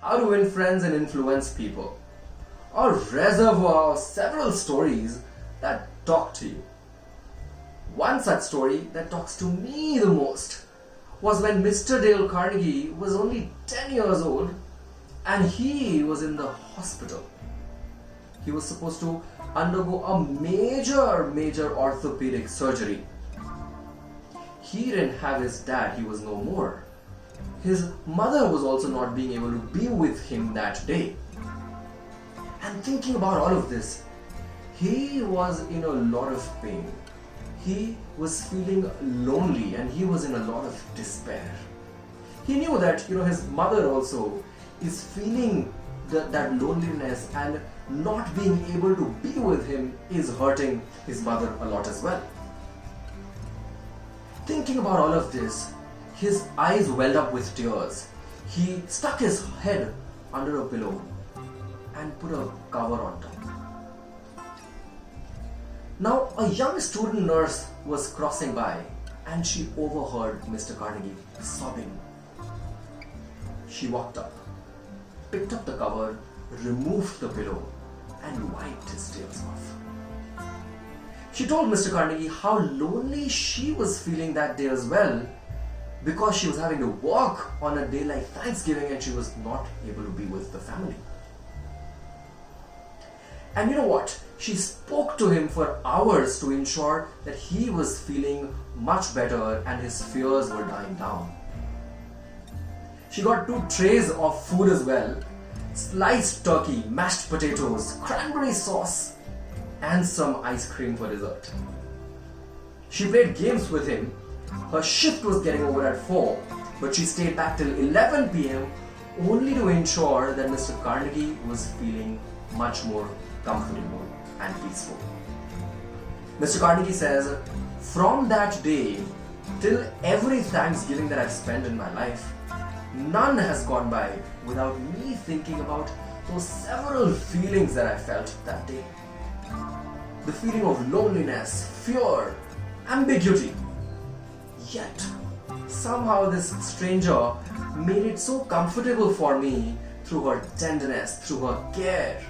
How to Win Friends and Influence People. A reservoir of several stories that talk to you. One such story that talks to me the most was when Mr. Dale Carnegie was only 10 years old and he was in the hospital. He was supposed to undergo a major orthopedic surgery. He didn't have his dad, he was no more. His mother was also not being able to be with him that day. And thinking about all of this, he was in a lot of pain. He was feeling lonely and he was in a lot of despair. He knew that his mother also is feeling that loneliness, and not being able to be with him is hurting his mother a lot as well. Thinking about all of this, his eyes welled up with tears. He stuck his head under a pillow and put a cover on top. Now, a young student nurse was crossing by and she overheard Mr. Carnegie sobbing. She walked up, picked up the cover, removed the pillow, and wiped his tears off. She told Mr. Carnegie how lonely she was feeling that day as well, because she was having to work on a day like Thanksgiving and she was not able to be with the family. And you know what? She spoke to him for hours to ensure that he was feeling much better and his fears were dying down. She got 2 trays of food as well: sliced turkey, mashed potatoes, cranberry sauce, and some ice cream for dessert. She played games with him. Her shift was getting over at 4, but she stayed back till 11 p.m. only to ensure that Mr. Carnegie was feeling much more comfortable and peaceful. Mr. Carnegie says, from that day till every Thanksgiving that I've spent in my life, none has gone by without me thinking about those several feelings that I felt that day. The feeling of loneliness, fear, ambiguity. Yet, somehow this stranger made it so comfortable for me through her tenderness, through her care.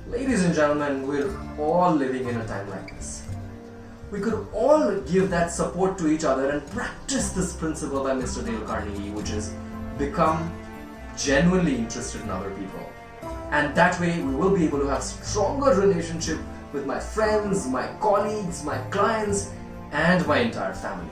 Ladies and gentlemen, we're all living in a time like this. We could all give that support to each other and practice this principle by Mr. Dale Carnegie, which is become genuinely interested in other people. And that way we will be able to have stronger relationship with my friends, my colleagues, my clients, and my entire family.